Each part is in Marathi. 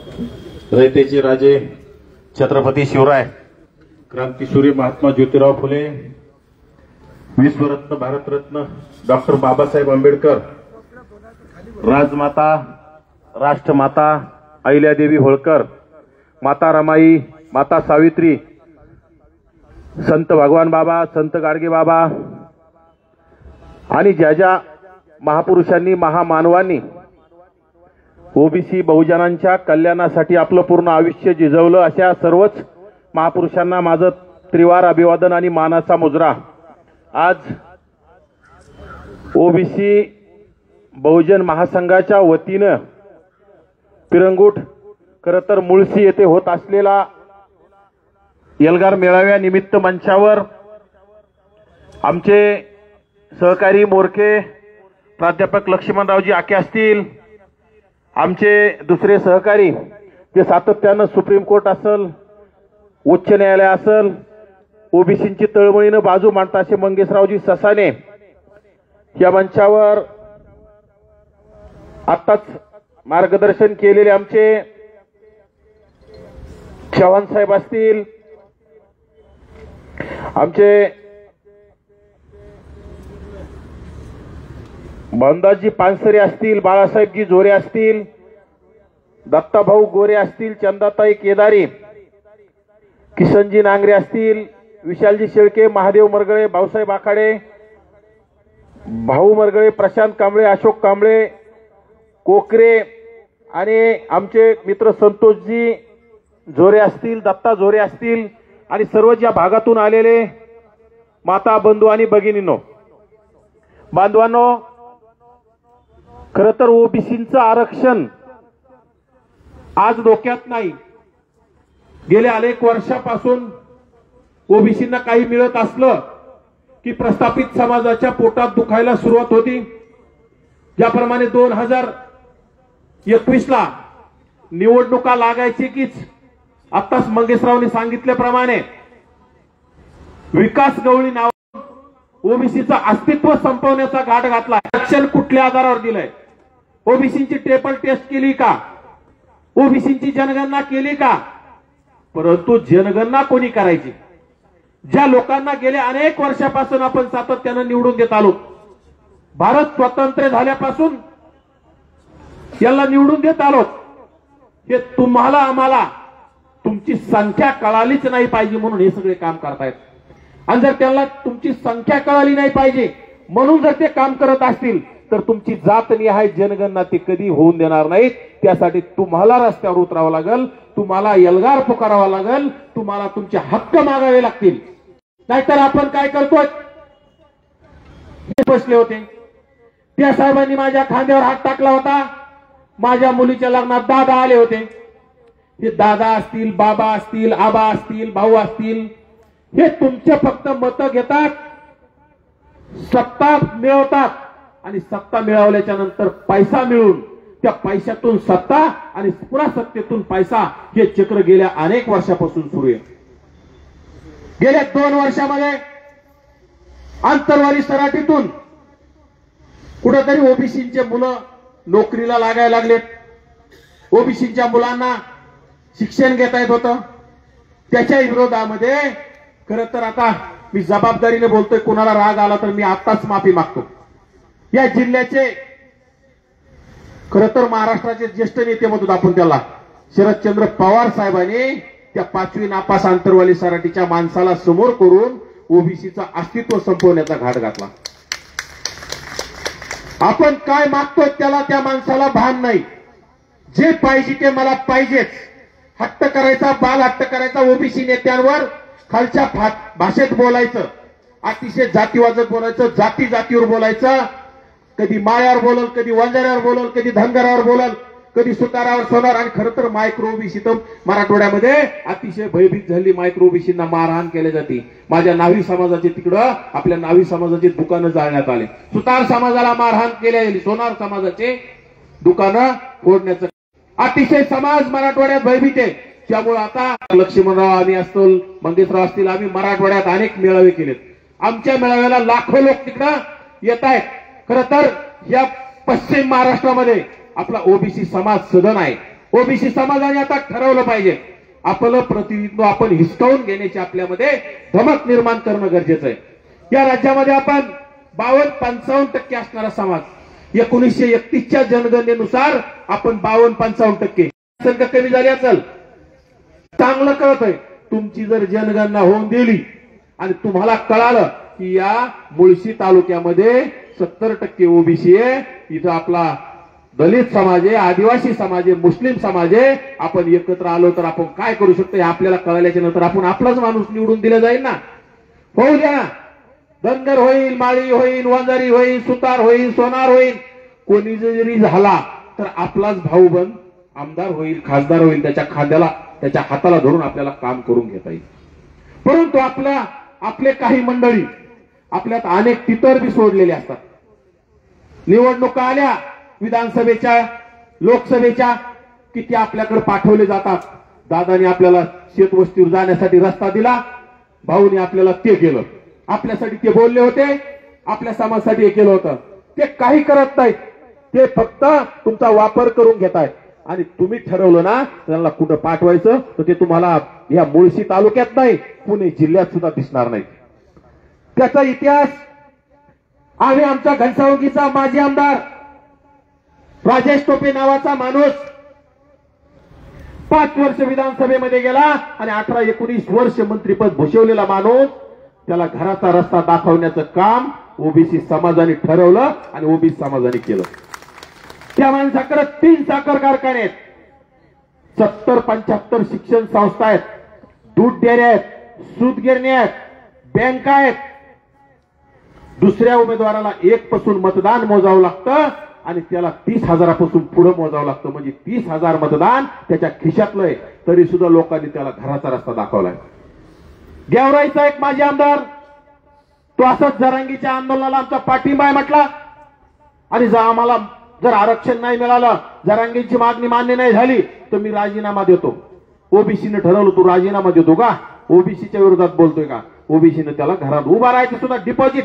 रयतेचे राजे छत्रपती शिवराय, क्रांतीसूर्य महात्मा ज्योतिराव फुले, विश्वरत्न भारतरत्न डॉक्टर बाबासाहेब आंबेडकर, राजमाता राष्ट्रमाता अहिल्यादेवी होळकर, माता रमाई, माता सावित्री, संत भगवान बाबा, संत गाडगे बाबा आणि ज्या ज्या महापुरुषांनी महामानवांनी ओबीसी बहुजनांच्या कल्याणासाठी आपलं पूर्ण आयुष्य झिजवलं, अशा सर्वच महापुरुषांना माझं त्रिवार अभिवादन आणि मानाचा मुजरा। आज ओबीसी बहुजन महासंघाच्या वतीनं पिरंगुट खरं तर मुळशी येथे होत असलेला एल्गार मेळाव्यानिमित्त मंचावर आमचे सहकारी मोरके प्राध्यापक लक्ष्मणरावजी आके असतील, आमचे दुसरे सहकारी जे सातत्यानं सुप्रीम कोर्ट असेल, उच्च न्यायालय असेल, ओबीसींची तळमळीनं बाजू मांडता असे मंगेशरावजी ससाने या मंचावर आत्ताच मार्गदर्शन केलेले आमचे चव्हाण साहेब असतील, आमचे भाऊंदाजी पानसरे असतील, बाळासाहेबजी जोरे असतील, दत्ताभाऊ गोरे असतील, चंदाताई केदारी, किसनजी नांगरे असतील, विशालजी शेळके, महादेव मरगळे, भाऊसाहेब आखाडे, भाऊ मरगळे, प्रशांत कांबळे, अशोक कांबळे, कोकरे आणि आमचे मित्र संतोषजी जोरे असतील, दत्ता जोरे असतील आणि सर्व ज्या भागातून आलेले माता बंधू आणि भगिनींनो, बांधवांनो, खरं तर ओबीसींचं आरक्षण आज डोक्यात नाही। गेल्या अनेक वर्षापासून ओबीसींना काही मिळत असलं की प्रस्थापित समाजाच्या पोटात दुखायला सुरुवात होती। ज्याप्रमाणे 2021 ला निवडणुका लागायची कीच आत्ताच मंगेशरावनी सांगितल्याप्रमाणे विकास गवळी नाव ओबीसीचं अस्तित्व संपवण्याचा घाट घातला। आरक्षण कुठल्या आधारावर दिलंय? ओबीसीची ट्रिपल टेस्ट केली का? ओबीसीची जनगणना केली का? परंतु जनगणना कोणी करायची? ज्या लोकांना गेल्या अनेक वर्षापासून आपण सातत्यानं निवडून देत आलो, भारत स्वतंत्र झाल्यापासून याला निवडून देत आलो, हे तुम्हाला आम्हाला तुमची संख्या कळालीच नाही पाहिजे म्हणून हे सगळे काम करतायत। आणि जर त्यांना तुमची संख्या कळाली नाही पाहिजे म्हणून जर ते काम करत असतील तर तुमची जातनिहाय जनगणना ते कधी होऊन देणार नाहीत। त्यासाठी तुम्हाला रस्त्यावर उतरावं लागेल, तुम्हाला एल्गार पुकारावा लागेल, तुम्हाला तुमचे हक्क मागावे लागतील। नाहीतर आपण काय करतोय? बसले होते त्या साहेबांनी माझ्या खांद्यावर हात टाकला होता, माझ्या मुलीच्या लग्नात दादा आले होते। हे दादा असतील, बाबा असतील, आबा असतील, भाऊ असतील, हे तुमचे फक्त मतं घेतात, सत्ता मिळवतात आणि सत्ता मिळवल्याच्या नंतर पैसा मिळून त्या पैशातून सत्ता आणि पुन्हा सत्तेतून पैसा, हे चक्र गेल्या अनेक वर्षापासून सुरू आहे। गेल्या 2 वर्षामध्ये आंतरवाली सराटीतून कुठेतरी ओबीसीचे मुलं नोकरीला लागायला लागलेत, ओबीसीच्या मुलांना शिक्षण घेता येत होतं। त्याच्या विरोधामध्ये खरं तर आता मी जबाबदारीने बोलतोय, कोणाला राग आला तर मी आत्ताच माफी मागतो। या जिल्ह्याचे खरं तर महाराष्ट्राचे ज्येष्ठ नेते म्हणतो आपण त्याला, शरदचंद्र पवार साहेबांनी त्या 5वी नापास आंतरवाली सराटीच्या माणसाला समोर करून ओबीसीचं अस्तित्व संपवण्याचा घाट घातला। आपण काय मागतोय त्याला त्या माणसाला भान नाही। जे पाहिजे ते मला पाहिजेच, हट्ट करायचा, बाल हट्ट करायचा, ओबीसी नेत्यांवर खालच्या भाषेत बोलायचं, अतिशय जातीवाचक बोलायचं, जाती जातीवर बोलायचं, कधी माळ्यावर बोलल, कधी वंजाऱ्यावर बोलल, कधी धनगरावर बोलल, कधी सुतारावर सोनार। आणि खरं तर मायक्रो ओबीसी तर मराठवाड्यामध्ये अतिशय भयभीत झाली, मायक्रो ओबीसींना मारहाण केली जाते। माझ्या नावी समाजाचे तिकडं आपल्या नावी समाजाची दुकानं जाळण्यात आले, सुतार समाजाला मारहाण केली गेली, सोनार समाजाचे दुकानं फोडण्याचं अतिशय समाज मराठवाड्यात भयभीत आहे। त्यामुळे आता लक्ष्मणराव आम्ही असतील, मंगेशराव असतील, आम्ही मराठवाड्यात अनेक मेळावे केलेत। आमच्या मेळाव्याला लाखो लोक तिकडं येत आहेत। खरं तर या पश्चिम महाराष्ट्रामध्ये आपला ओबीसी समाज सदन आहे, ओबीसी समाजाने आता ठरवलं पाहिजे, आपलं प्रतिनिधित्व आपण हिसकावून घेण्याची आपल्यामध्ये धमक निर्माण करणं गरजेचं आहे. या राज्यामध्ये आपण 52-55% असणारा समाज, 1931च्या जनगणनेनुसार आपण 52-55%. संख्या कमी झाली असेल, चांगलं कळत आहे. तुमची जर जनगणना होऊन दिली आणि तुम्हाला कळालं की या मुळशी तालुक्यामध्ये 70% ओबीसी आहे, इथं आपला दलित समाज आहे, आदिवासी समाज आहे, मुस्लिम समाज आहे, आपण एकत्र आलो तर आपण काय करू शकतो हे आपल्याला कळल्याच्या नंतर आपण आपलाच माणूस निवडून दिला जाईल ना. होऊ द्या, धनगर होईल, माळी होईल, वंजारी होईल, सुतार होईल, सोनार होईल, कोणी जरी झाला तर आपलाच भाऊ बंद आमदार होईल, खासदार होईल, त्याच्या खांद्याला त्याच्या हाताला धरून आपल्याला काम करून घेता येईल. परंतु आपले काही मंडळी आपल्यात अनेक तितर बी सोडलेले असतात. निवडणुका आल्या विधानसभेच्या, लोकसभेच्या, किती आपल्याकडे पाठवले जातात. दादाने आपल्याला शेतवस्तीवर जाण्यासाठी रस्ता दिला, भाऊने आपल्याला ते केलं, आपल्यासाठी ते बोलले होते, आपल्या समाजासाठी हे केलं होतं. ते काही करत नाहीत, ते फक्त तुमचा वापर करून घेत आहेत. आणि तुम्ही ठरवलं ना त्यांना कुठं पाठवायचं तर ते तुम्हाला या मुळशी तालुक्यात नाही, पुणे जिल्ह्यात सुद्धा दिसणार नाही. त्याचा इतिहास आम्ही आमच्या घनसावंगीचा माजी आमदार राजेश टोपे नावाचा माणूस 5 वर्ष विधानसभेमध्ये गेला आणि 18-19 वर्ष मंत्रीपद भूषवलेला माणूस, त्याला घराचा रस्ता दाखवण्याचं काम ओबीसी समाजाने ठरवलं आणि ओबीसी समाजाने केलं. त्या माणसाकडे 3 साखर कारखाने आहेत, 70-75 शिक्षण संस्था आहेत, दूध डेऱ्या आहेत, सूतगिरण्या आहेत, बँका आहेत. दुसऱ्या उमेदवाराला 1 पासून मतदान मोजावं लागतं आणि त्याला 30,000 पासून पुढे मोजावं लागतं. म्हणजे 30,000 मतदान त्याच्या खिशातलं आहे, तरी सुद्धा लोकांनी त्याला घराचा रस्ता दाखवलाय. गेवराईचा एक माजी आमदार, तो असंच जरांगीच्या आंदोलनाला आमचा पाठिंबा आहे म्हटला आणि आम्हाला जर आरक्षण नाही मिळालं, जरांगीची मागणी मान्य नाही झाली तर मी राजीनामा देतो. ओबीसीने ठरवलं तू राजीनामा देतो का, ओबीसीच्या विरोधात बोलतोय का. ओबीसीने त्याला घरात उभा राहायचं सुद्धा डिपॉझिट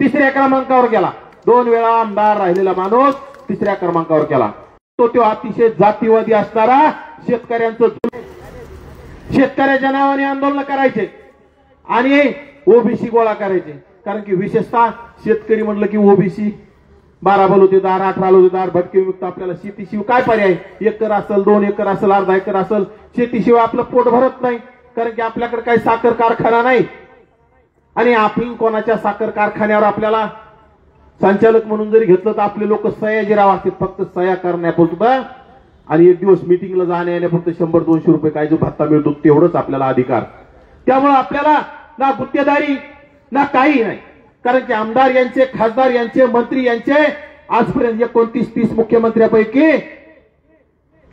3ऱ्या क्रमांकावर गेला. 2 वेळा आमदार राहिलेला माणूस 3ऱ्या क्रमांकावर केला. तो अतिशय जातीवादी असणारा, शेतकऱ्याच्या नावाने आंदोलन करायचे आणि ओबीसी गोळा करायचे. कारण की विशेषतः शेतकरी म्हणलं की ओबीसी, 12 बलुतेदार, 18 बलुतेदार, भटकेमुक्त, आपल्याला शेतीशिवाय काय पर्याय. 1 एकर असेल, 2 एकर असेल, अर्धा एकर असेल, शेतीशिवाय आपलं पोट भरत नाही. कारण की आपल्याकडे काही साखर कारखाना नाही आणि आपण कोणाच्या साखर कारखान्यावर आपल्याला संचालक म्हणून जरी घेतलं तर आपले लोक सयाजीराव असतात, फक्त सया करण्यापुरतं आणि एक दिवस मिटिंगला जाण्या फक्त 100-200 रुपये काय जो भत्ता मिळतो तेवढंच आपल्याला अधिकार. त्यामुळे आपल्याला ना गुत्तेदारी ना काही नाही. कारण की आमदार यांचे, खासदार यांचे, मंत्री यांचे आजपर्यंत 29-30 मुख्यमंत्र्यापैकी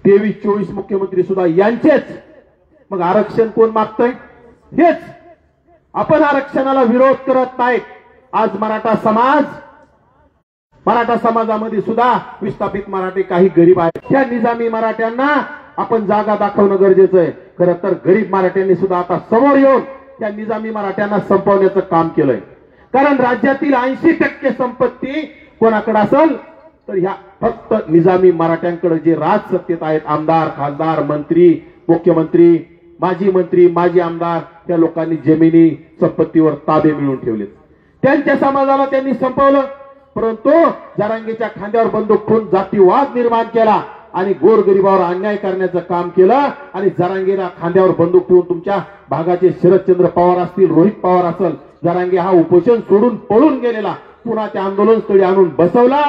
23-24 मुख्यमंत्री सुद्धा यांचेच. मग आरक्षण कोण मागतंय? हेच. आपण आरक्षणाला विरोध करत नाहीत. आज मराठा समाजामध्ये सुद्धा विस्थापित मराठी काही गरीब आहेत. त्या निजामी मराठ्यांना आपण जागा दाखवणं गरजेचं आहे. खरं तर गरीब मराठ्यांनी सुद्धा आता समोर येऊन त्या निजामी मराठ्यांना संपवण्याचं काम केलंय. कारण राज्यातील 80% संपत्ती कोणाकडे असेल तर ह्या फक्त निजामी मराठ्यांकडे जे राज सत्तेत आहेत, आमदार, खासदार, मंत्री, मुख्यमंत्री, माजी आमदार, त्या लोकांनी जमिनी संपत्तीवर ताबे मिळवून ठेवलेत. त्यांच्या समाजाला त्यांनी संपवलं. परंतु जरांगीच्या खांद्यावर बंदूक ठेवून जातीवाद निर्माण केला आणि गोरगरिबावर अन्याय करण्याचं काम केलं. आणि जरांगीला खांद्यावर बंदूक ठेवून तुमच्या भागाचे शरदचंद्र पवार असतील, रोहित पवार असेल, जरांगे हा उपोषण सोडून पळून गेलेला पुन्हा त्या आंदोलनस्थळी आणून बसवला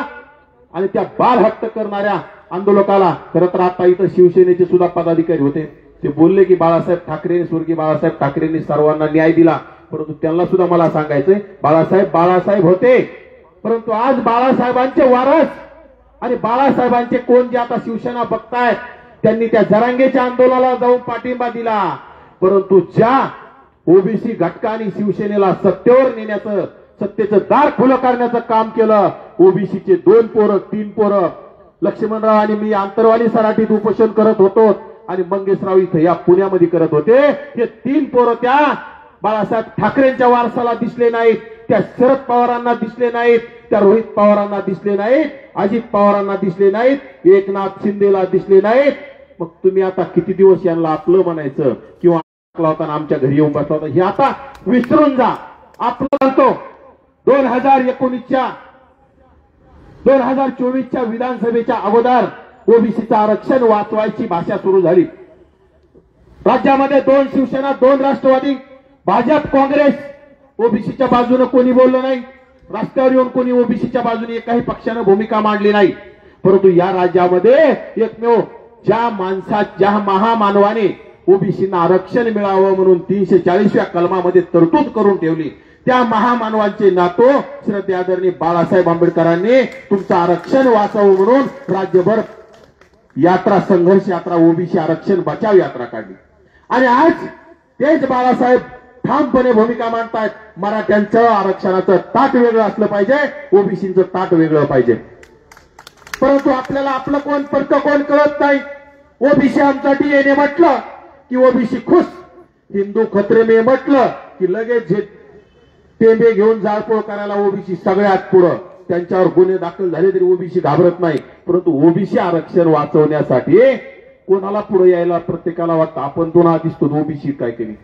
आणि त्या बाल हट्ट करणाऱ्या आंदोलकाला, खरं तर आता इथं शिवसेनेचे सुद्धा पदाधिकारी होते, ते बोलले की बाळासाहेब ठाकरे, स्वर्गीय बाळासाहेब ठाकरेंनी सर्वांना न्याय दिला. परंतु त्यांना सुद्धा मला सांगायचंय, बाळासाहेब होते, परंतु आज बाळासाहेबांचे वारस आणि बाळासाहेबांचे कोण जे आता शिवसेना बघतायत त्यांनी त्या जरांगेच्या आंदोलनाला जाऊन पाठिंबा दिला. परंतु ज्या ओबीसी घटकांनी शिवसेनेला सत्तेवर नेण्याचं, सत्तेचं दार खुलं करण्याचं काम केलं, ओबीसीचे 2 पोरं 3 पोरं, लक्ष्मणराव आणि मी आंतरवाली सराटीत उपोषण करत होतो आणि मंगेशराव इथं या पुण्यामध्ये करत होते. हे 3 पोरं त्या बाळासाहेब ठाकरेंच्या वारसाला दिसले नाहीत, त्या शरद पवारांना दिसले नाहीत, त्या रोहित पवारांना दिसले नाहीत, अजित पवारांना दिसले नाहीत, एकनाथ शिंदेला दिसले नाहीत. मग तुम्ही आता किती दिवस यांना आपलं म्हणायचं किंवा होता आमच्या घरी येऊन बसला होता हे आता विसरून जा. आपलं म्हणतो 2024च्या विधानसभेच्या अगोदर ओबीसीचं आरक्षण वाचवायची भाषा सुरू झाली. राज्यामध्ये 2 शिवसेना 2 राष्ट्रवादी भाजप काँग्रेस ओबीसीच्या बाजूने कोणी बोललं नाही. रस्त्यावर येऊन कोणी ओबीसीच्या बाजूने एकाही पक्षानं भूमिका मांडली नाही. परंतु या राज्यामध्ये एकमेव ज्या महामानवाने ओबीसींना आरक्षण मिळावं म्हणून 340व्या कलमामध्ये तरतूद करून ठेवली त्या महामानवांचे नातो श्रद्धेय आदरणीय बाळासाहेब आंबेडकरांनी तुमचं आरक्षण वाचवं म्हणून राज्यभर यात्रा संघर्ष यात्रा ओबीसी आरक्षण बचाव यात्रा काढली. आणि आज तेच बाळासाहेब ठामपणे भूमिका मांडतायत. मराठ्यांचं आरक्षणाचं ताट वेगळं असलं पाहिजे, ओबीसीचं ताट वेगळं पाहिजे. परंतु आपल्याला आपलं कोण परकं कोण कळत नाही. ओबीसी आमचा डीएनए म्हटलं की ओबीसी खुश, हिंदू खतरे में म्हटलं की लगेच टेंबे घेऊन जाळपोळ करायला ओबीसी सगळ्यात पुढं. त्यांच्यावर गुन्हे दाखल झाले तरी ओबीसी घाबरत नाही. परंतु ओबीसी आरक्षण वाचवण्यासाठी कोणाला पुढे यायला प्रत्येकाला वाटतं आपण तो ना दिसतो ओबीसी काय केली.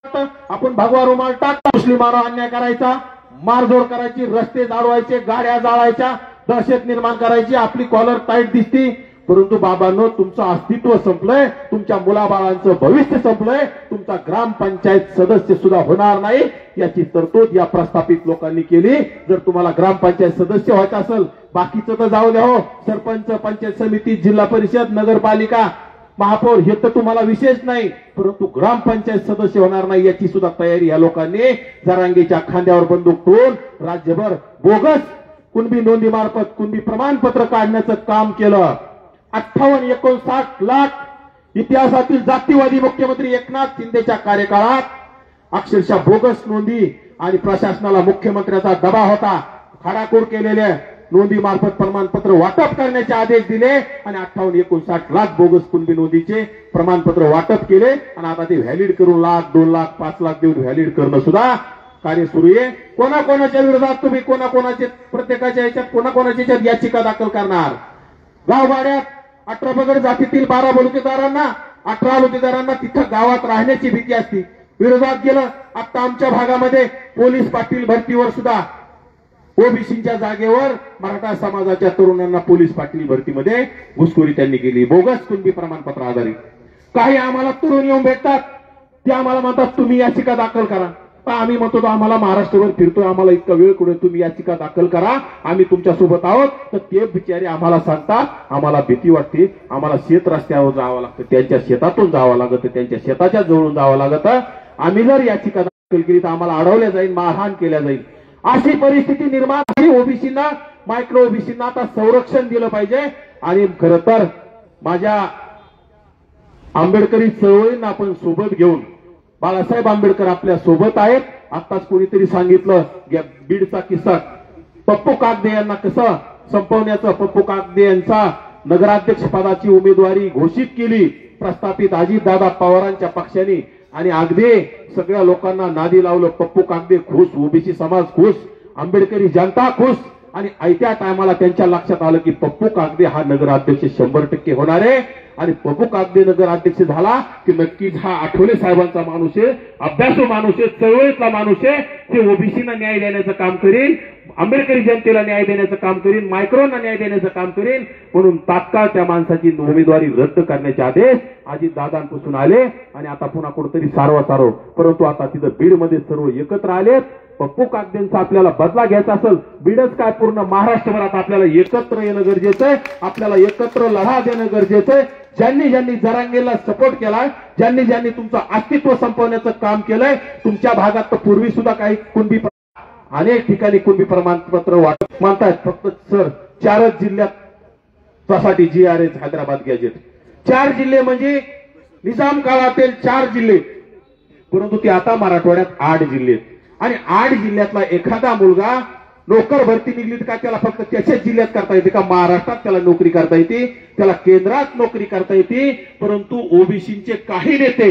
आपण भगवा रुमाल टाकता, मुस्लिमांवर अन्याय करायचा, मारझोड करायची, रस्ते जाळवायचे, गाड्या जाळायच्या, दहशत निर्माण करायची, आपली कॉलर टाईट दिसती. परंतु बाबांनो तुमचं अस्तित्व संपलंय, तुमच्या मुलाबाळांचं भविष्य संपलंय, तुमचा ग्रामपंचायत सदस्य सुद्धा होणार नाही याची तरतूद या प्रस्थापित लोकांनी केली. जर तुम्हाला ग्रामपंचायत सदस्य व्हायचं असेल बाकीचं तर जाऊ द्या हो, सरपंच, पंचायत समिती, जिल्हा परिषद, नगरपालिका, महापौर हे तर तुम्हाला विशेष नाही. परंतु ग्रामपंचायत सदस्य होणार नाही याची सुद्धा तयारी या लोकांनी जरांगेच्या खांद्यावर बंदूक ठेवून राज्यभर बोगस कुणबी नोंदीमार्फत कुणबी प्रमाणपत्र काढण्याचं काम केलं. 58-59 लाख इतिहासातील जातीवादी मुख्यमंत्री एकनाथ शिंदेच्या कार्यकाळात अक्षरशः बोगस नोंदी आणि प्रशासनाला मुख्यमंत्र्याचा दबाव होता. खाडाखोड केलेल्या नोंदी मार्फत प्रमाणपत्र वाटप करण्याचे आदेश दिले आणि 58-59 लाख बोगस कुणबी नोंदीचे प्रमाणपत्र वाटप केले. आणि आता ते व्हॅलिड करून 1,00,000, 2,00,000, 5,00,000 देऊन व्हॅलिड करणं सुद्धा कार्य सुरू आहे. कोणाकोणाच्या विरोधात तुम्ही कोणाकोणाचे प्रत्येकाच्या याच्यात कोणाकोणाच्या याचिका दाखल करणार. गावगाड्यात 18 पगड जातीतील 12 बलुतेदारांना 18 बलुतेदारांना तिथं गावात राहण्याची भीती असते. विरोधात गेलं. आता आमच्या भागामध्ये पोलीस पाटील भरतीवर सुद्धा ओबीसीच्या जागेवर मराठा समाजाच्या तरुणांना पोलीस पाटील भरतीमध्ये घुसखोरी त्यांनी केली, बोगस कुणबी प्रमाणपत्र आधारित. काही आम्हाला तरुण येऊन भेटतात, ते आम्हाला म्हणतात तुम्ही याचिका दाखल करा. आम्ही म्हणतो आम्हाला महाराष्ट्रभर फिरतोय, आम्हाला इतका वेळ कुठे, तुम्ही याचिका दाखल करा, आम्ही तुमच्या सोबत आहोत. तर ते बिचारे आम्हाला सांगतात आम्हाला भीती वाटते, आम्हाला शेत रस्त्यावर जावं लागतं, त्यांच्या शेतातून जावं लागतं, त्यांच्या शेताच्या जवळून जावं लागतं. आम्ही जर याचिका दाखल केली तर आम्हाला अडवल्या जाईल, मारहाण केल्या जाईल. अशी परिस्थिती निर्माण झाली. ओबीसींना, मायक्रो ओबीसींना आता संरक्षण दिलं पाहिजे. आणि खरं तर माझ्या आंबेडकरी चळवळींना आपण सोबत घेऊन, बाळासाहेब आंबेडकर आपल्या सोबत आहेत. आताच कोणीतरी सांगितलं बीडचा किस्सा, पप्पू कागदे यांना कसं संपवण्याचं. पप्पू कागदे यांचा नगराध्यक्ष पदाची उमेदवारी घोषित केली प्रस्थापित अजितदादा पवारांच्या पक्षाने आणि अगदी सगळ्या लोकांना नादी लावलं. पप्पू कागदे खुश, ओबीसी समाज खुश, आंबेडकरी जनता खुश. आणि आयत्या टायमाला त्यांच्या लक्षात आलं की पप्पू कागदे हा नगराध्यक्ष 100% होणार आहे. आणि पप्पू कागदे नगराध्यक्ष झाला की नक्कीच हा आठवले साहेबांचा माणूस आहे, अभ्यासू माणूस आहे, चळवळीतला माणूस आहे. ते ओबीसीना न्याय देण्याचं काम करेल, आंबेडकरी जनतेला न्याय देण्याचं काम करेल, मायक्रोना न्याय देण्याचं काम करेल. म्हणून तात्काळ त्या माणसाची उमेदवारी रद्द करण्याचे आदेश अजितदादांपासून आले. आणि आता पुन्हा कुठेतरी सारवा. परंतु आता तिथं बीडमध्ये सर्व एकत्र आलेत. पप्पू कागदेंचा आपल्याला बदला घ्यायचा असेल, बीडच काय पूर्ण महाराष्ट्रभरात आपल्याला एकत्र येणं गरजेचं आहे, आपल्याला एकत्र लढा देणं गरजेचं आहे. ज्यांनी ज्यांनी जरांगेला सपोर्ट केलाय, ज्यांनी ज्यांनी तुमचं अस्तित्व संपवण्याचं काम केलंय, तुमच्या भागात तर पूर्वी सुद्धा काही कुणबी अनेक ठिकाणी कुणबी प्रमाणपत्र वाटप म्हणतायत. फक्त सर 4च जिल्ह्यात त्यासाठी GRS हैदराबाद गॅजेट 4 जिल्हे म्हणजे निजाम काळातील 4 जिल्हे. परंतु ते आता मराठवाड्यात 8 जिल्हे. आणि 8 जिल्ह्यातला एखादा मुलगा नोकर भरती निघली का त्याला फक्त त्याच्याच जिल्ह्यात करता येते का? महाराष्ट्रात त्याला नोकरी करता येते, त्याला केंद्रात नोकरी करता येते. परंतु ओबीसीचे काही नेते,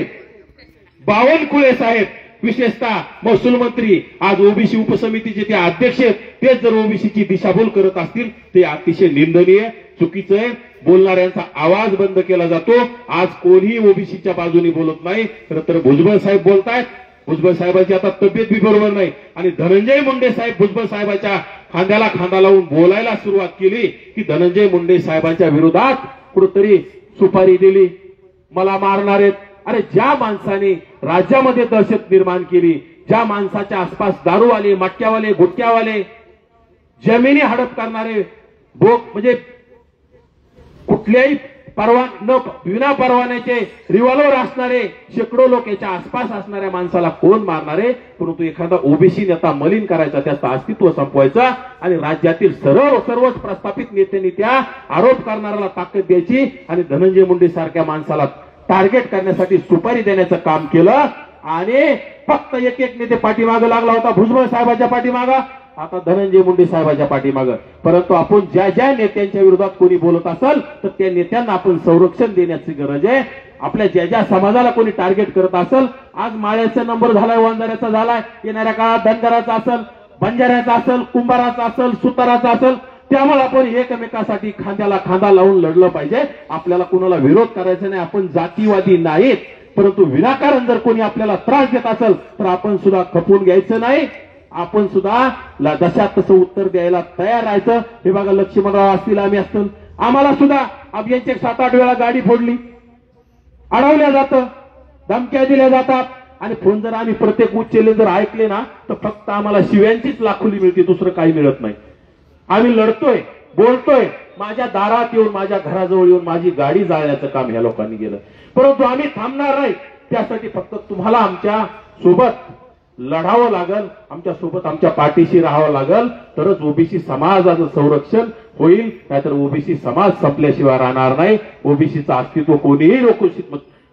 बावनकुळे साहेब विशेषतः महसूल मंत्री, आज ओबीसी उपसमितीचे ते अध्यक्ष, तेच जर ओबीसीची दिशाभूल करत असतील ते अतिशय निंदनीय. चुकीचं आहे. बोलणाऱ्यांचा आवाज बंद केला जातो. आज कोणीही ओबीसीच्या बाजूने बोलत नाही. खरं तर भुजबळ साहेब बोलतायत. भुजबळ साहेबांची आता तब्येत बी बरोबर नाही आणि धनंजय मुंडे साहेब भुजबळ साहेबांच्या खांद्याला खांदा लावून बोलायला सुरुवात केली की धनंजय मुंडे साहेबांच्या विरोधात कुठेतरी सुपारी दिली, मला मारणार आहेत. अरे ज्या माणसाने राज्यामध्ये दहशत निर्माण केली, ज्या माणसाच्या आसपास दारूवाले, मटक्यावाले, गुटक्यावाले, जमिनी हडप करणारे, म्हणजे कुठल्याही विना परवान्याचे रिव्हॉल्वर असणारे शेकडो लोक याच्या आसपास असणाऱ्या माणसाला कोण मारणारे. परंतु एखादा ओबीसी नेता मलिन करायचा, त्याचं अस्तित्व संपवायचं आणि राज्यातील सर्वच प्रस्थापित नेत्यांनी त्या आरोप करणाऱ्याला ताकद द्यायची आणि धनंजय मुंडे सारख्या माणसाला टार्गेट करण्यासाठी सुपारी देण्याचं काम केलं. आणि फक्त एक नेते पाठीमागं लागला होता, भुजबळ साहेबांच्या पाठीमागं, आता धनंजय मुंडे साहेबांच्या पाठीमागं. परंतु आपण ज्या नेत्यांच्या विरोधात कोणी बोलत असेल तर त्या नेत्यांना आपण संरक्षण देण्याची गरज आहे. आपल्या ज्या समाजाला कोणी टार्गेट करत असेल, आज माळ्याचा नंबर झालाय, वंजाऱ्याचा झालाय, येणाऱ्या काळात धनगराचा असेल, बंजाऱ्याचा असेल, कुंभाराचा असेल, सुताराचा असेल, त्यामुळे आपण एकमेकासाठी खांद्याला खांदा लावून लढलं पाहिजे. आपल्याला कोणाला विरोध करायचा नाही. आपण जातीवादी नाहीत. परंतु विनाकारण जर कोणी आपल्याला त्रास देत असेल तर आपण सुद्धा खपून घ्यायचं नाही. आपण सुद्धा जशात तसं उत्तर द्यायला तयार राहायचं. हे बघा, लक्ष्मणराव असतील, आम्ही असतील, आम्हाला सुद्धा अभियानचे 7-8 वेळा गाडी फोडली, अडवल्या जातं, धमक्या दिल्या जातात. आणि फोन जर आम्ही प्रत्येक उच्चले जर ऐकले ना तर फक्त आम्हाला शिव्यांचीच लाखोली मिळते, दुसरं काही मिळत नाही. आम्ही लढतोय, बोलतोय, माझ्या दारात येऊन, माझ्या घराजवळ येऊन माझी गाडी जाळण्याचं काम ह्या लोकांनी केलं. परंतु आम्ही थांबणार नाही. त्यासाठी फक्त तुम्हाला आमच्या सोबत लढावं लागल, आमच्या सोबत, आमच्या पाठीशी राहावं लागल, तरच ओबीसी समाजाचं संरक्षण होईल. नाहीतर ओबीसी समाज संपल्याशिवाय राहणार नाही. ओबीसीचं अस्तित्व कोणीही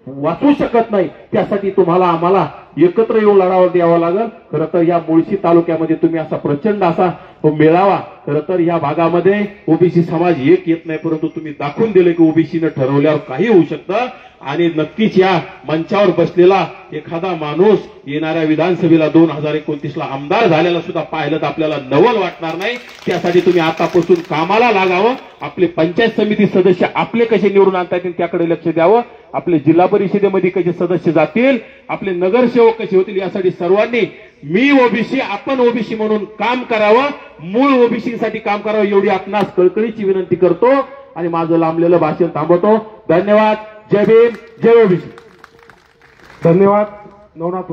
वाचवू शकत नाही. त्यासाठी तुम्हाला आम्हाला एकत्र येऊन लढावं द्यावं लागल. खरं तर या मुळशी तालुक्यामध्ये तुम्ही असा प्रचंड असा मेळावा, खरं तर या भागामध्ये ओबीसी समाज एक येत नाही, परंतु तुम्ही दाखवून दिलं की ओबीसीनं ठरवल्यावर काही होऊ शकतं. आणि नक्कीच या मंचावर बसलेला एखादा माणूस येणाऱ्या विधानसभेला 2029ला आमदार झालेला सुद्धा पाहिलं तर आपल्याला नवल वाटणार नाही. त्यासाठी तुम्ही आतापासून कामाला लागावं. आपले पंचायत समिती सदस्य आपले कसे निवडून आणता येतील त्याकडे लक्ष द्यावं. आपले जिल्हा परिषदेमध्ये कसे सदस्य जातील, आपले नगरसेवक कसे होतील, यासाठी सर्वांनी मी ओबीसी, आपण ओबीसी म्हणून काम करावं, मूळ ओबीसीसाठी काम करावं, एवढी आपणास कळकळीची विनंती करतो आणि माझं लांबलेलं भाषण थांबवतो. धन्यवाद. जय भीम, जय ओबीसी. धन्यवाद. नवनाथ